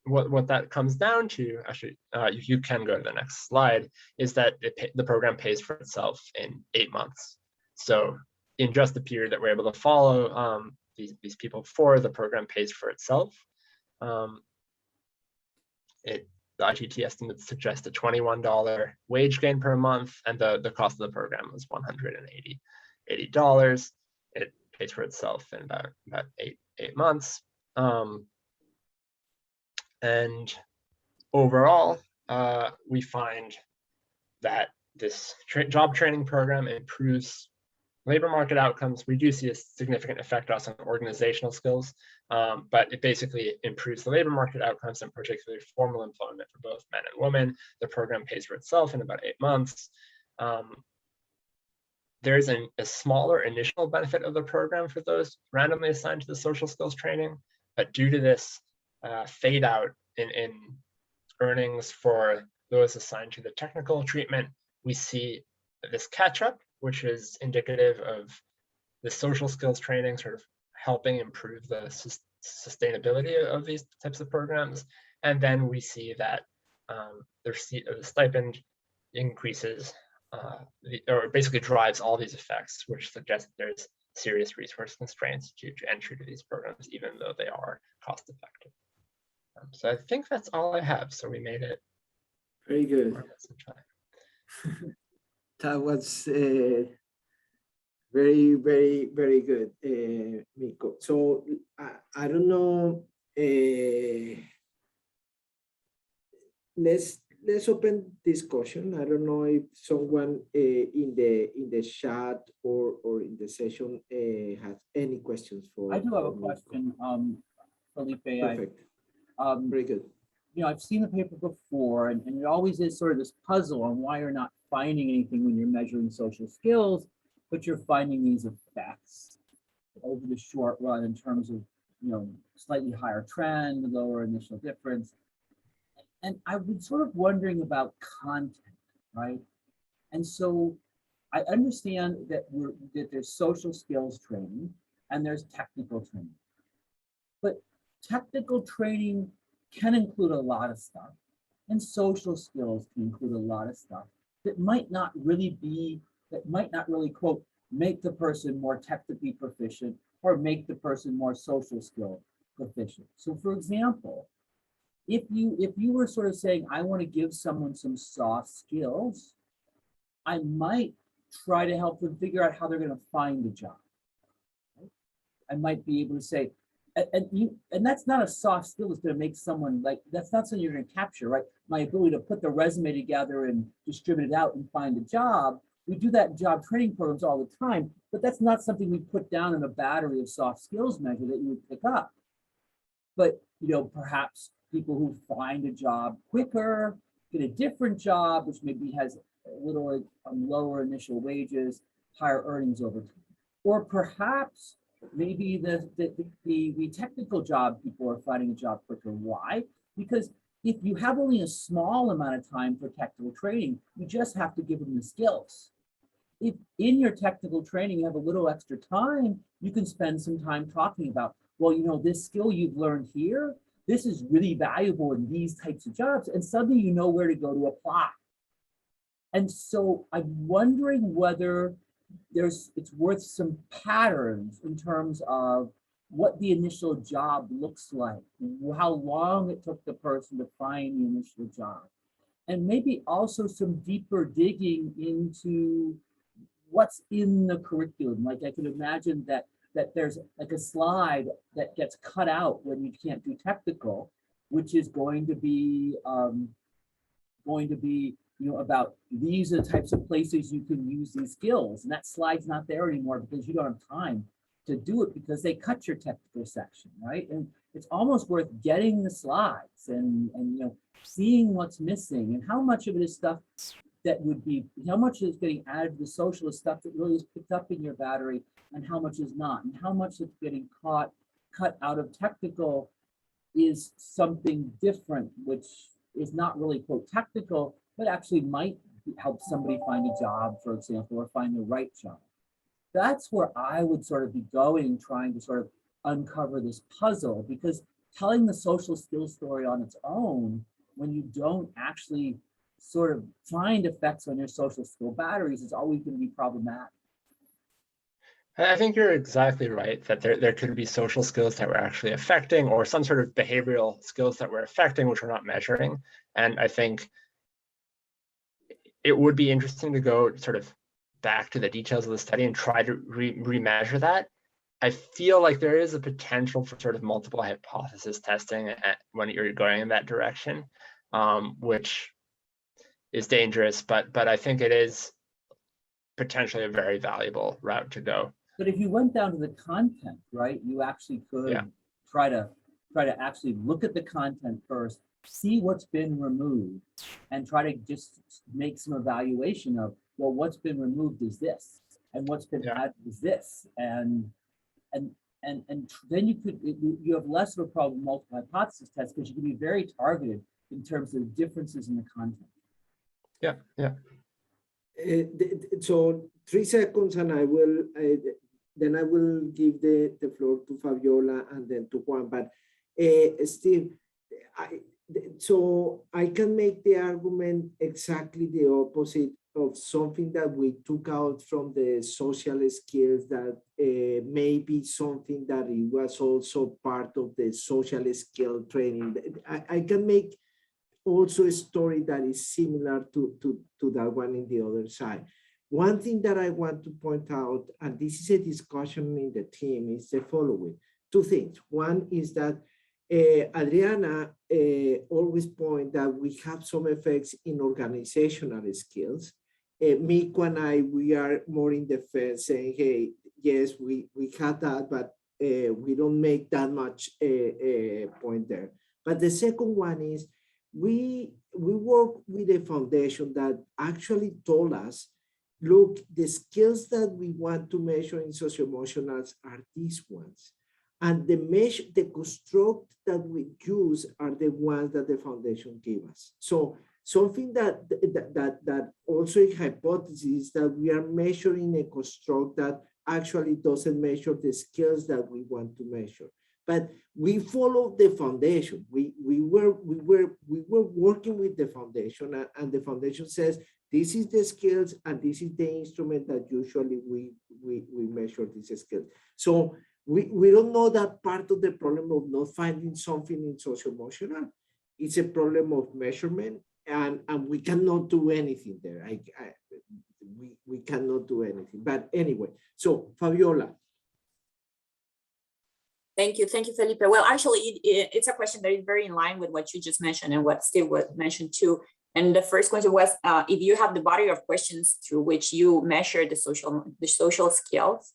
what that comes down to, actually, you can go to the next slide, is that the program pays for itself in 8 months. So in just the period that we're able to follow these people for, the program pays for itself. The IGT estimates suggest a $21 wage gain per month, and the cost of the program was $180. It pays for itself in about eight months. And overall, we find that this job training program improves labor market outcomes. We do see a significant effect also on organizational skills, but it basically improves the labor market outcomes, and particularly formal employment for both men and women. The program pays for itself in about 8 months. There's a smaller initial benefit of the program for those randomly assigned to the social skills training, but due to this fade out in earnings for those assigned to the technical treatment, we see this catch up, which is indicative of the social skills training sort of helping improve the sustainability of these types of programs. And then we see that the stipend increases, or basically drives all these effects, which suggests there's serious resource constraints to entry to these programs, even though they are cost effective. So I think that's all I have. So we made it. Very good. That was very, very, very good, Miko. So I don't know. Let's open discussion. I don't know if someone in the chat or in the session has any questions for. I do have a Miko. question, Felipe. Perfect. Very good. You know, I've seen the paper before, and it always is sort of this puzzle on why you're not finding anything when you're measuring social skills, but you're finding these effects over the short run in terms of, you know, slightly higher trend, lower initial difference. And I was sort of wondering about content, right? And so I understand that there's social skills training and there's technical training, but technical training can include a lot of stuff, and social skills can include a lot of stuff that might not really quote, make the person more technically proficient or make the person more social skill proficient. So for example, if you were sort of saying, I want to give someone some soft skills, I might try to help them figure out how they're going to find a job. Right? I might be able to say, and that's not a soft skill that's going to make someone, like, that's not something you're going to capture, right? My ability to put the resume together and distribute it out and find a job. We do that in job training programs all the time, but that's not something we put down in a battery of soft skills measure that you would pick up. But, you know, perhaps people who find a job quicker, get a different job, which maybe has a little lower initial wages, higher earnings over time. Or perhaps maybe the technical job people are finding a job quicker. Why? Because if you have only a small amount of time for technical training, you just have to give them the skills. If in your technical training you have a little extra time, you can spend some time talking about, well, you know, this skill you've learned here, this is really valuable in these types of jobs, and suddenly you know where to go to apply. And so I'm wondering whether it's worth some patterns in terms of what the initial job looks like, how long it took the person to find the initial job, and maybe also some deeper digging into what's in the curriculum. Like I could imagine that there's like a slide that gets cut out when you can't do technical, which is going to be about these are the types of places you can use these skills. And that slide's not there anymore because you don't have time to do it because they cut your technical section, right? And it's almost worth getting the slides and seeing what's missing and how much of it is stuff that would be, how much is getting added to the socialist stuff that really is picked up in your battery and how much is not, and how much is getting cut out of technical is something different, which is not really quote technical, but actually might help somebody find a job, for example, or find the right job. That's where I would sort of be going, trying to sort of uncover this puzzle, because telling the social skills story on its own, when you don't actually sort of find effects on your social skill batteries, is always going to be problematic. I think you're exactly right that there could be social skills that we're actually affecting, or some sort of behavioral skills that we're affecting, which we're not measuring. And I think it would be interesting to go sort of back to the details of the study and try to remeasure that. I feel like there is a potential for sort of multiple hypothesis testing when you're going in that direction, which is dangerous, but I think it is potentially a very valuable route to go. But if you went down to the content, right, you actually could try to actually look at the content first, see what's been removed, and try to just make some evaluation of, well, what's been removed is this, and what's been added is this, and then you have less of a problem with multiple hypothesis tests because you can be very targeted in terms of differences in the content. Yeah. So 3 seconds, and I will then I will give the floor to Fabiola and then to Juan. But Steve, so I can make the argument exactly the opposite of something that we took out from the social skills that may be something that it was also part of the social skill training. I can make also a story that is similar to that one in the other side. One thing that I want to point out, and this is a discussion in the team, is the following. 2 things. One is that Adriana always point that we have some effects in organizational skills. Miko and I, we are more in the fence saying, hey, yes, we had that, but we don't make that much point there. But the second one is we work with a foundation that actually told us, look, the skills that we want to measure in socio-emotionals are these ones. And the construct that we use are the ones that the foundation gave us. So something that also a hypothesis is that we are measuring a construct that actually doesn't measure the skills that we want to measure. But we follow the foundation. We were working with the foundation, and the foundation says this is the skills and this is the instrument that usually we measure these skills. So we don't know that part of the problem of not finding something in socio-emotional. It's a problem of measurement, and we cannot do anything there. We cannot do anything. But anyway, so Fabiola. Thank you, Felipe. Well, actually, it's a question that is very in line with what you just mentioned and what Steve mentioned too. And the first question was, if you have the body of questions through which you measure the social skills,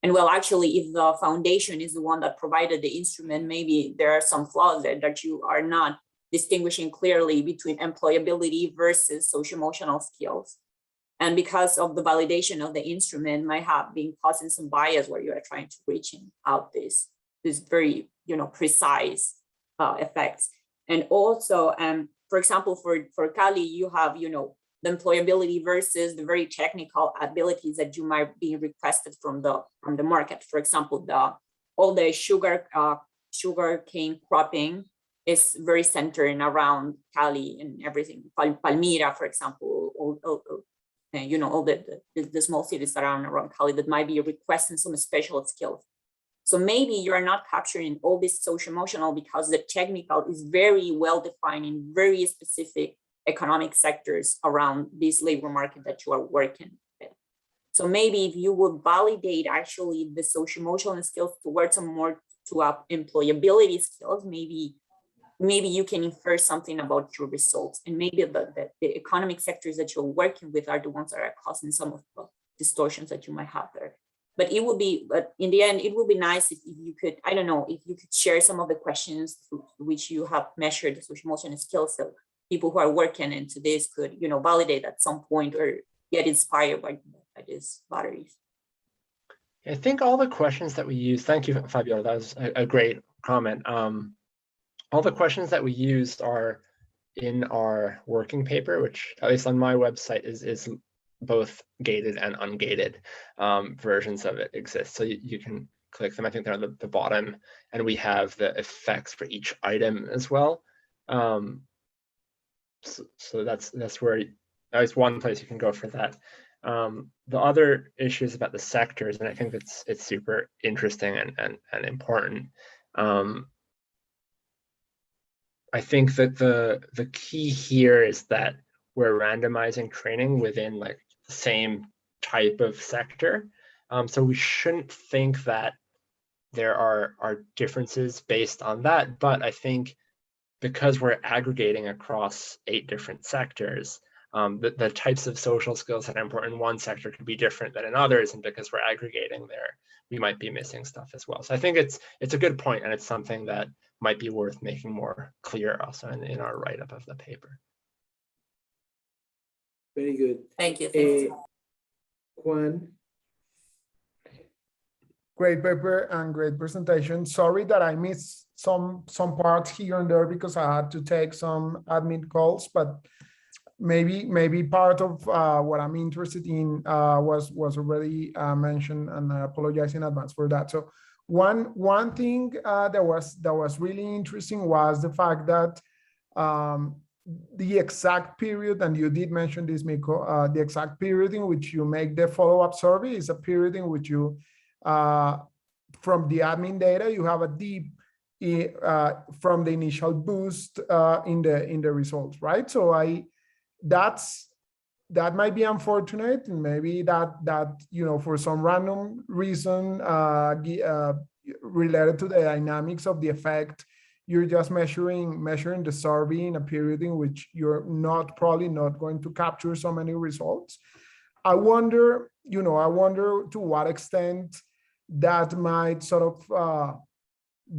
and well, actually, if the foundation is the one that provided the instrument, maybe there are some flaws there that you are not distinguishing clearly between employability versus social-emotional skills. And because of the validation of the instrument might have been causing some bias where you are trying to reach out this very, precise effects. And also, for example, for Cali, you have, the employability versus the very technical abilities that you might be requested from the market. For example, all the sugar cane cropping is very centered around Cali and everything. Palmira, for example, all the small cities that are around Cali that might be requesting some special skills. So maybe you are not capturing all this social-emotional because the technical is very well defined in very specific economic sectors around this labor market that you are working with. So maybe if you would validate actually the social-emotional skills towards some more to employability skills, maybe maybe you can infer something about your results, and maybe the economic sectors that you're working with are the ones that are causing some of the distortions that you might have there. But it would be, but in the end, it would be nice if you could, I don't know, if you could share some of the questions through which you have measured the social emotional skills, so people who are working into this could, you know, validate at some point or get inspired by these batteries. I think all the questions that we use, thank you, Fabiola, that was a great comment. All the questions that we used are in our working paper, which at least on my website is both gated and ungated versions of it exist. So you can click them. I think they're on the bottom, and we have the effects for each item as well. So that's where that's one place you can go for that. The other issues about the sectors, and I think it's super interesting and important. I think that the key here is that we're randomizing training within like the same type of sector. So we shouldn't think that there are differences based on that, but I think because we're aggregating across 8 different sectors, the types of social skills that are important in one sector could be different than in others, and because we're aggregating there, we might be missing stuff as well. So I think it's a good point, and it's something that might be worth making more clear also in our write-up of the paper. Very good. Thank you. Juan. Great paper and great presentation. Sorry that I missed some parts here and there because I had to take some admin calls, but maybe part of what I'm interested in was already mentioned, and I apologize in advance for that. So one thing that was really interesting was the fact that the exact period, and you did mention this, Miko, the exact period in which you make the follow-up survey is a period in which you, from the admin data, you have a deep from the initial boost in the results, right? So that might be unfortunate, and maybe that you know, for some random reason related to the dynamics of the effect, you're just measuring the survey in a period in which you're probably not going to capture so many results. I wonder to what extent that might sort of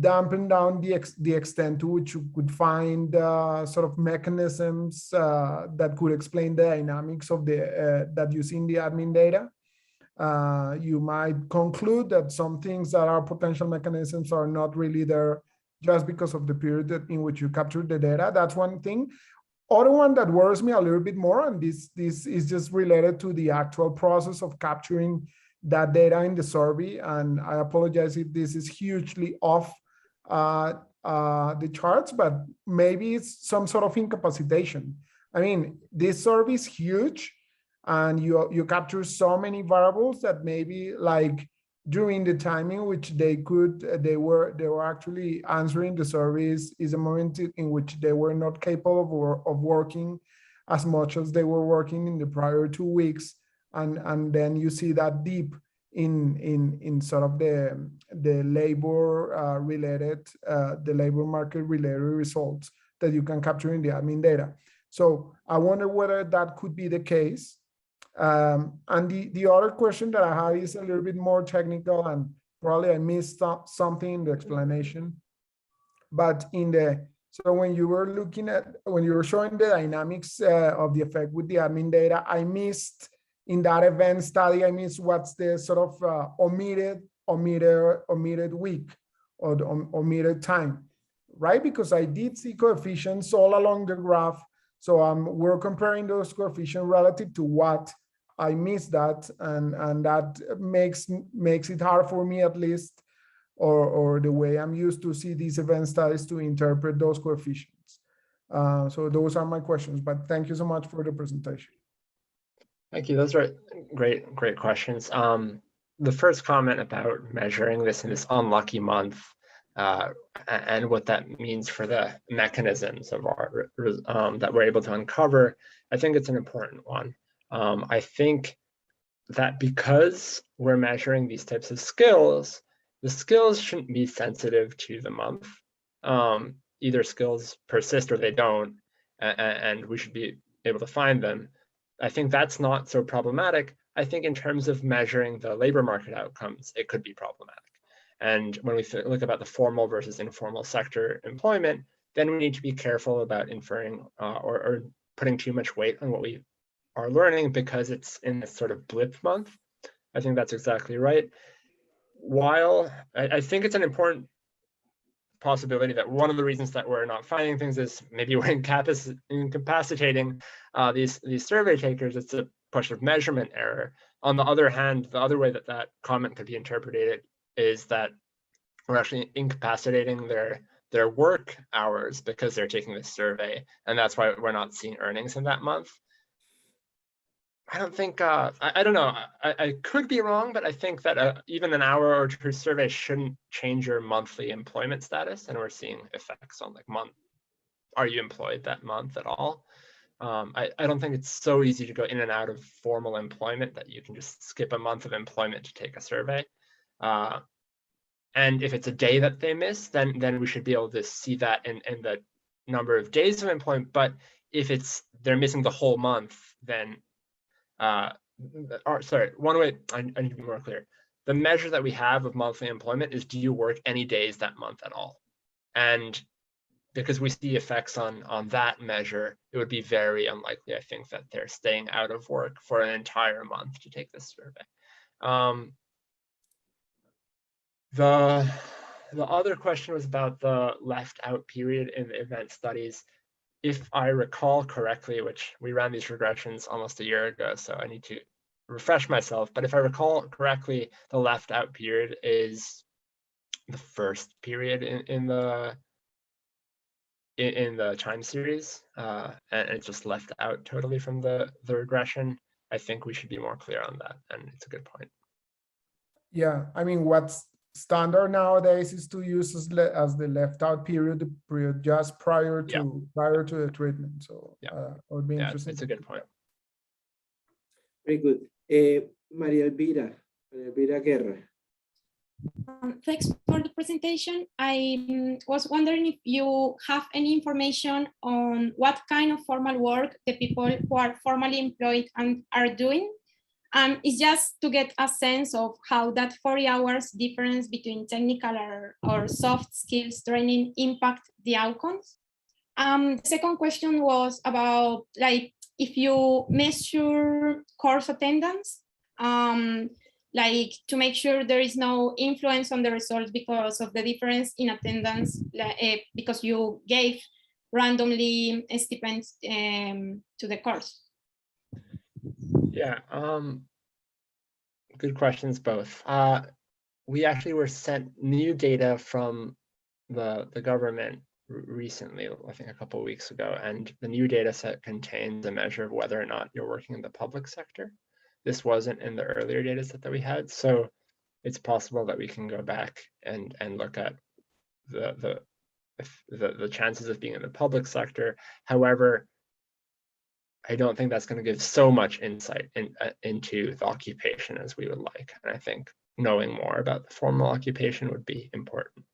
dampen down the extent to which you could find sort of mechanisms that could explain the dynamics of that you see in the admin data. You might conclude that some things that are potential mechanisms are not really there just because of the period in which you captured the data. That's one thing. Other one that worries me a little bit more, and this is just related to the actual process of capturing that data in the survey, and I apologize if this is hugely off the charts, but maybe it's some sort of incapacitation. I mean, this survey is huge, and you capture so many variables that maybe like during the timing which they were actually answering the surveys is a moment in which they were not capable of working as much as they were working in the prior 2 weeks, and then you see that deep in sort of the labor related the labor market related results that you can capture in the admin data. So I wonder whether that could be the case. And the other question that I have is a little bit more technical, and probably I missed something in the explanation. But so when you were showing the dynamics of the effect with the admin data, I missed in that event study, I missed what's the sort of omitted week or the omitted time, right? Because I did see coefficients all along the graph. So we're comparing those coefficients relative to what I missed that, and that makes it hard for me, at least, or the way I'm used to see these event studies, to interpret those coefficients. So those are my questions, but thank you so much for the presentation. Thank you. Those are great questions. The first comment about measuring this in this unlucky month and what that means for the mechanisms of our that we're able to uncover, I think it's an important one. I think that because we're measuring these types of skills, the skills shouldn't be sensitive to the month. either skills persist or they don't, and we should be able to find them. I think that's not so problematic. I think in terms of measuring the labor market outcomes, it could be problematic. And when we look about the formal versus informal sector employment, then we need to be careful about inferring or putting too much weight on what we are learning because it's in this sort of blip month. I think that's exactly right. While I think it's an important possibility that one of the reasons that we're not finding things is maybe we're incapacitating these survey takers. It's a question of measurement error. On the other hand, the other way that that comment could be interpreted is that we're actually incapacitating their work hours because they're taking this survey, and that's why we're not seeing earnings in that month. I don't think, I don't know, I could be wrong, but I think that even an hour or two survey shouldn't change your monthly employment status, and we're seeing effects on like are you employed that month at all? I don't think it's so easy to go in and out of formal employment that you can just skip a month of employment to take a survey. And if it's a day that they miss, then we should be able to see that in the number of days of employment. But if they're missing the whole month, then one way I need to be more clear. The measure that we have of monthly employment is, do you work any days that month at all? And because we see effects on that measure, it would be very unlikely, I think, that they're staying out of work for an entire month to take this survey. The other question was about the left out period in the event studies. If I recall correctly, which we ran these regressions almost a year ago, so I need to refresh myself, but if I recall correctly, the left out period is the first period in the time series, and it's just left out totally from the regression. I think we should be more clear on that, and it's a good point. Yeah, I mean, what's standard nowadays is to use as the left out period, the period just prior to the treatment. So it would be interesting. It's a good point. Very good. Maria Elvira Guerra. Thanks for the presentation. I was wondering if you have any information on what kind of formal work the people who are formally employed and are doing. It's just to get a sense of how that 40 hours difference between technical or soft skills training impact the outcomes. The second question was about, like, if you measure course attendance, like to make sure there is no influence on the results because of the difference in attendance, because you gave randomly stipends to the course. Yeah, good questions both. We actually were sent new data from the government recently, I think a couple of weeks ago, and the new data set contains a measure of whether or not you're working in the public sector. This wasn't in the earlier data set that we had, so it's possible that we can go back and look at the chances of being in the public sector. However, I don't think that's going to give so much insight into the occupation as we would like. And I think knowing more about the formal occupation would be important.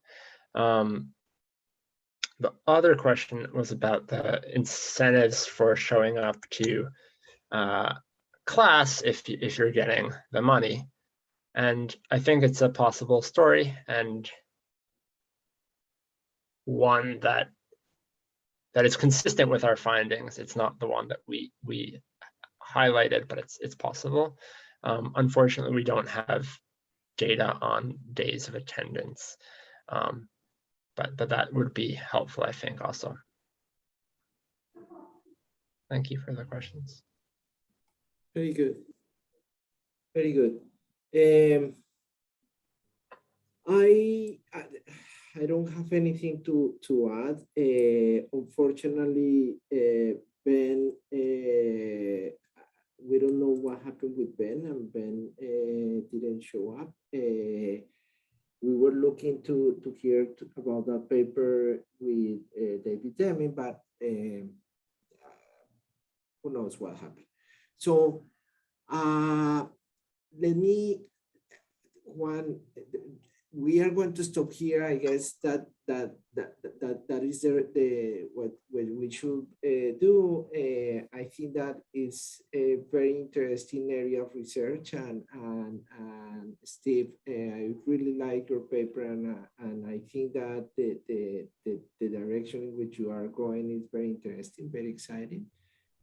The other question was about the incentives for showing up to class if you're getting the money. And I think it's a possible story, and one that is consistent with our findings. It's not the one that we highlighted, but it's possible. Unfortunately, we don't have data on days of attendance, but that would be helpful, I think, also. Thank you for the questions. Very good. Very good. I don't have anything to add. Unfortunately, Ben, we don't know what happened with Ben, and Ben didn't show up. We were looking to hear about that paper with David Deming, but who knows what happened. So let me, Juan, we are going to stop here. I guess that is the what we should do. I think that is a very interesting area of research, and Steve, I really like your paper, and I think that the direction in which you are going is very interesting, very exciting,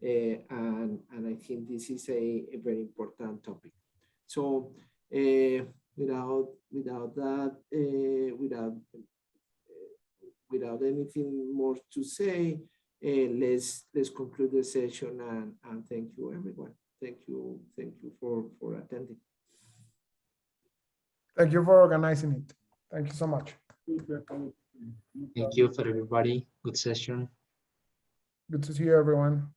and I think this is a very important topic. So. Without anything more to say, let's conclude the session, and thank you everyone. Thank you for attending. Thank you for organizing it. Thank you so much. Thank you for everybody. Good session. Good to see you, everyone.